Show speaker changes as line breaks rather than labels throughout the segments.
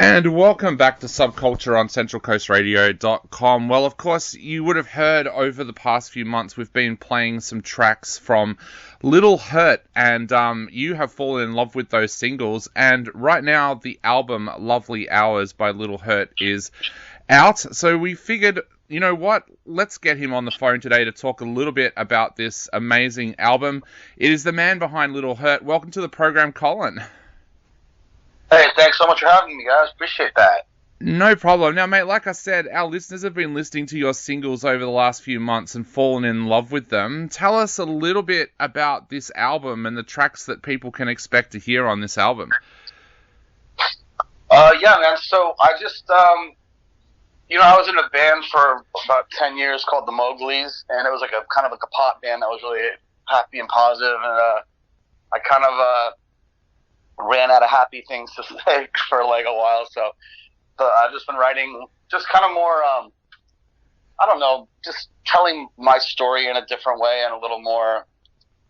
And welcome back to Subculture on CentralCoastRadio.com. Well, of course, you would have heard over the past few months we've been playing some tracks from Little Hurt, and you have fallen in love with those singles. And right now, the album Lovely Hours by Little Hurt is out. So we figured, you know what? Let's get him on the phone today to talk a little bit about this amazing album. It is the man behind Little Hurt. Welcome to the program, Colin.
Hey, thanks so much for having me, guys. Appreciate that.
No problem. Now, mate, like I said, our listeners have been listening to your singles over the last few months and fallen in love with them. Tell us a little bit about this album and the tracks that people can expect to hear on this album.
Yeah, man. So I just, I was in a band for about 10 years called the Mowglis, and it was like a kind of like a pop band that was really happy and positive, and I kind of ran out of happy things to say for like a while, so I've just been writing just kind of more, I don't know, just telling my story in a different way and a little more,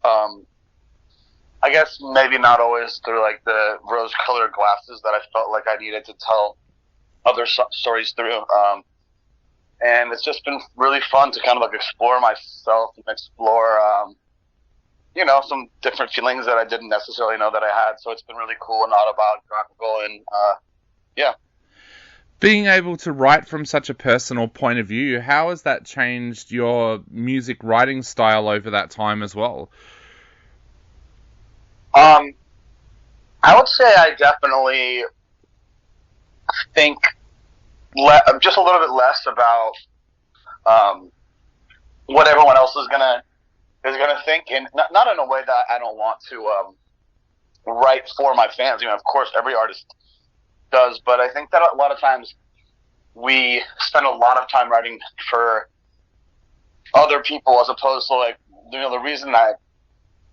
I guess maybe not always through like the rose-colored glasses that I felt like I needed to tell other stories through. And it's just been really fun to kind of like explore myself and explore, some different feelings that I didn't necessarily know that I had. So it's been really cool and autobiographical, and yeah.
Being able to write from such a personal point of view, how has that changed your music writing style over that time as well?
I would say I definitely think just a little bit less about what everyone else is gonna think, and not in a way that I don't want to write for my fans. Of course, every artist does, but I think that a lot of times we spend a lot of time writing for other people as opposed to like, the reason I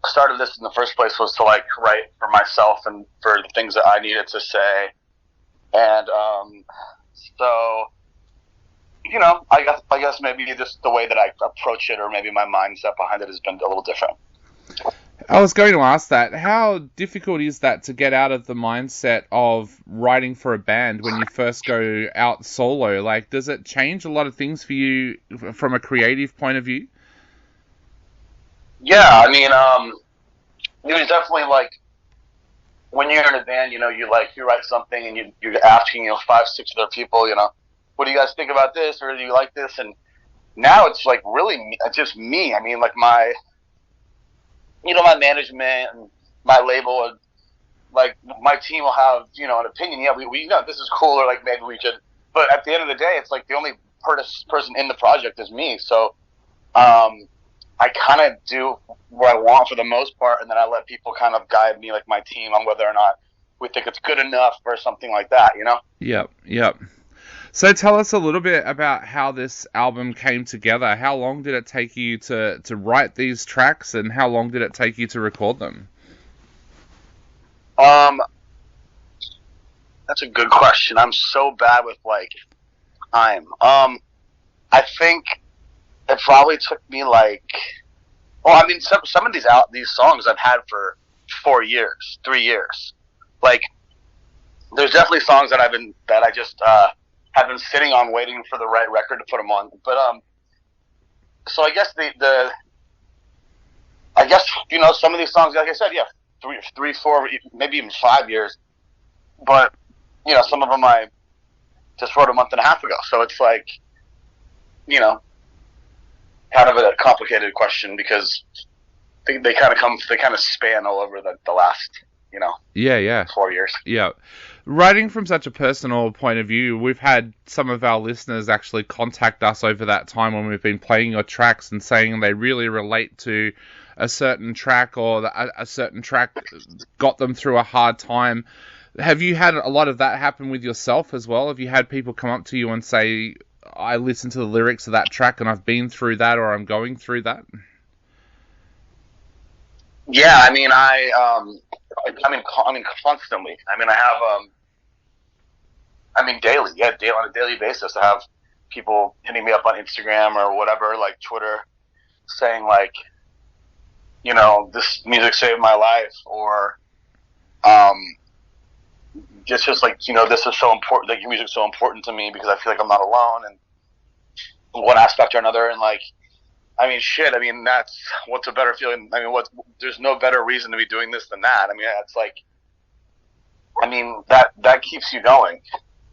started this in the first place was to like write for myself and for the things that I needed to say, and so. I guess maybe just the way that I approach it, or maybe my mindset behind it, has been a little different.
I was going to ask that. How difficult is that to get out of the mindset of writing for a band when you first go out solo? Like, does it change a lot of things for you from a creative point of view?
Yeah, it was definitely like when you're in a band, you write something and you're asking, 5, 6 other people, what do you guys think about this, or do you like this? And now it's like really just me. Like my management and my label, and like my team will have, an opinion. Yeah, we know this is cool, or like maybe we should. But at the end of the day, it's like the only person in the project is me. So I kind of do what I want for the most part, and then I let people kind of guide me, like my team, on whether or not we think it's good enough or something like that.
Yep. So tell us a little bit about how this album came together. How long did it take you to write these tracks, and how long did it take you to record them?
That's a good question. I'm so bad with like time. I think it probably took me like, some of these songs I've had for 4 years, 3 years. Like, there's definitely songs that I just have been sitting on waiting for the right record to put them on. But so I guess some of these songs, like I said, yeah, 3, 4, maybe even 5 years. But some of them I just wrote a month and a half ago. So it's like, kind of a complicated question, because they kind of span all over the last 4 years.
Yeah. Writing from such a personal point of view, we've had some of our listeners actually contact us over that time when we've been playing your tracks and saying they really relate to a certain track, or a certain track got them through a hard time. Have you had a lot of that happen with yourself as well? Have you had people come up to you and say, I listened to the lyrics of that track and I've been through that, or I'm going through that?
Yeah, constantly. I have, daily. Yeah, on a daily basis. I have people hitting me up on Instagram or whatever, like Twitter, saying like, this music saved my life, or just like, you know, this is so important, like your music's so important to me because I feel like I'm not alone in one aspect or another. And like, I mean, shit, I mean, that's, what's a better feeling? I mean, there's no better reason to be doing this than that. I mean, it's like, I mean, that keeps you going.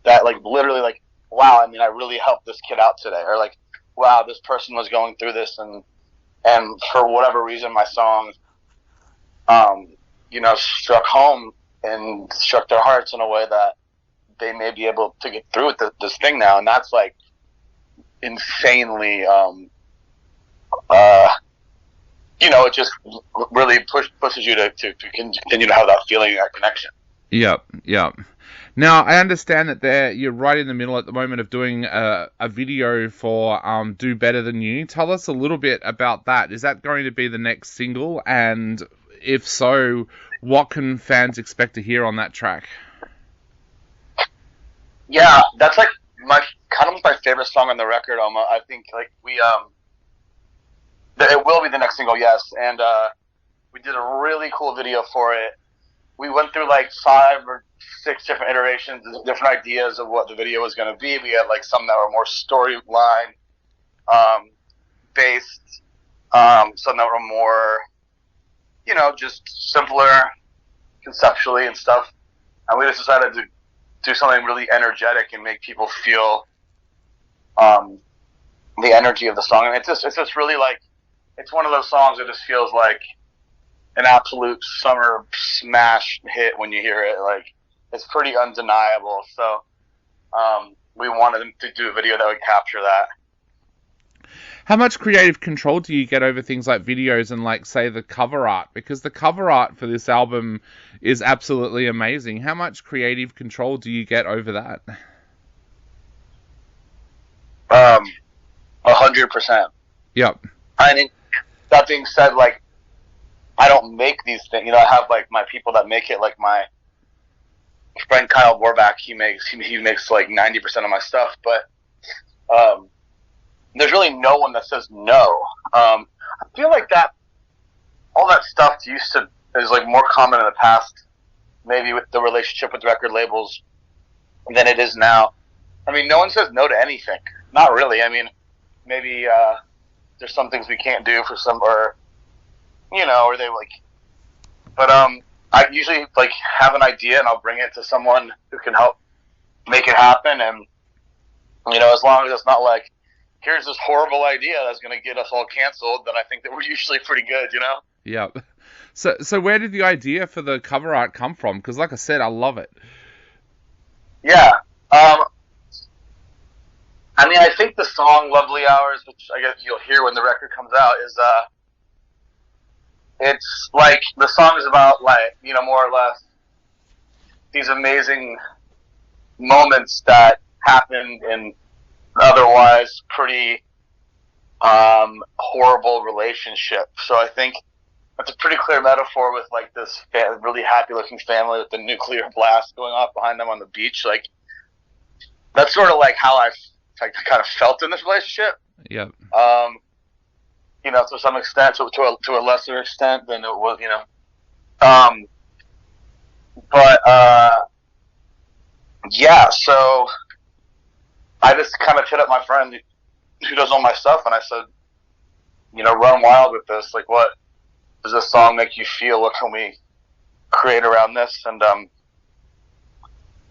That, like, literally, like, wow, I mean, I really helped this kid out today. Or like, wow, this person was going through this, and for whatever reason, my song, you know, struck home and struck their hearts in a way that they may be able to get through with this thing now. And that's like insanely, you know, it just really pushes you to continue to have that feeling, that connection.
Yep. Now, I understand that you're right in the middle at the moment of doing a video for Do Better Than You. Tell us a little bit about that. Is that going to be the next single? And if so, what can fans expect to hear on that track?
Yeah, that's like my favorite song on the record. I think like it will be the next single, yes. And we did a really cool video for it. We went through like 5 or 6 different iterations, different ideas of what the video was going to be. We had like some that were more storyline based, some that were more, you know, just simpler conceptually and stuff. And we just decided to do something really energetic and make people feel the energy of the song. And it's just really like, it's one of those songs that just feels like an absolute summer smash hit when you hear it. Like, it's pretty undeniable. So we wanted to do a video that would capture that.
How much creative control do you get over things like videos and, like, say, the cover art? Because the cover art for this album is absolutely amazing. How much creative control do you get over that?
100%.
Yep.
I mean, that being said, like, I don't make these things. You know, I have like my people that make it. Like my friend Kyle Borback, he makes like 90% of my stuff. But there's really no one that says no. I feel like that all that stuff is like more common in the past, maybe with the relationship with record labels, than it is now. I mean, no one says no to anything. Not really. I mean, maybe there's some things we can't do for some, or you know, or they like. But I usually like have an idea and I'll bring it to someone who can help make it happen. And you know, as long as it's not like, here's this horrible idea that's going to get us all canceled, then I think that we're usually pretty good, you know?
Yeah. So where did the idea for the cover art come from? Because like I said, I love it.
Yeah. I mean, I think the song Lovely Hours, which I guess you'll hear when the record comes out, is, it's like, the song is about, like, you know, more or less these amazing moments that happened in otherwise pretty horrible relationship. So I think that's a pretty clear metaphor with like this really happy looking family with the nuclear blast going off behind them on the beach. Like, that's sort of like how I kind of felt in this relationship.
Yeah.
You know, to some extent, to a lesser extent than it was, you know. Yeah, so I just kind of hit up my friend who does all my stuff, and I said, you know, run wild with this. Like, what does this song make you feel? What can we create around this? And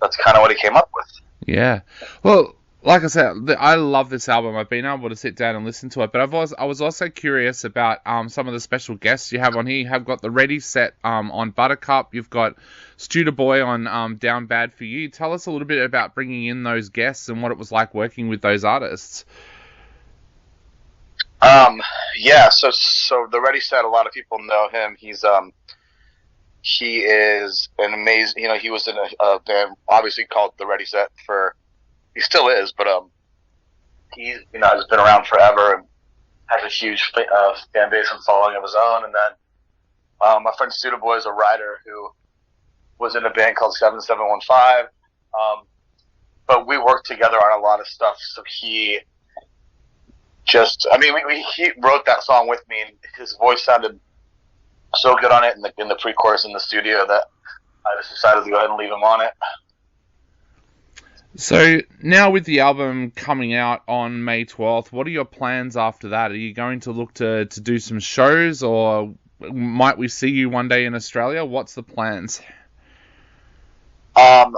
that's kind of what he came up with.
Yeah. Well, like I said, I love this album. I've been able to sit down and listen to it, but I was also curious about some of the special guests you have on here. You have got the Ready Set on Buttercup. You've got Studer Boy on Down Bad For You. Tell us a little bit about bringing in those guests and what it was like working with those artists.
Yeah, so the Ready Set, a lot of people know him. He is an amazing, you know, he was in a band obviously called the Ready Set he still is, but he, you know, has been around forever and has a huge fan base and following of his own. And then my friend Studer Boy is a writer who was in a band called 7715. But we worked together on a lot of stuff. So he wrote that song with me, and his voice sounded so good on it in the pre-chorus in the studio that I just decided to go ahead and leave him on it.
So now with the album coming out on May 12th, what are your plans after that? Are you going to look to do some shows, or might we see you one day in Australia? What's the plans?
Um,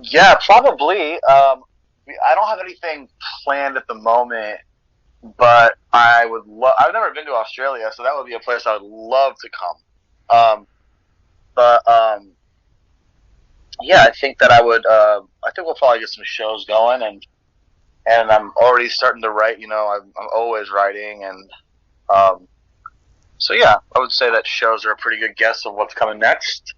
yeah, probably. I don't have anything planned at the moment, but I would love. I've never been to Australia, so that would be a place I would love to come. But yeah, I think that I would. I think we'll probably get some shows going, and I'm already starting to write. You know, I'm always writing, and um, so yeah, I would say that shows are a pretty good guess of what's coming next.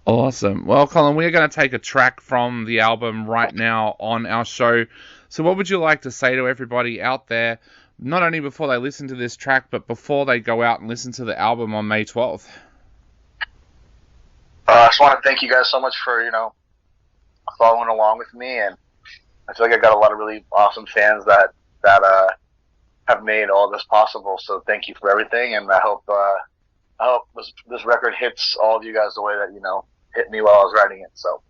Awesome. Well, Colin, we're going to take a track from the album right now on our show. So what would you like to say to everybody out there, not only before they listen to this track, but before they go out and listen to the album on May 12th?
I just want to thank you guys so much for following along with me, and I feel like I got a lot of really awesome fans that have made all this possible. So thank you for everything, and I hope this record hits all of you guys the way that hit me while I was writing it. So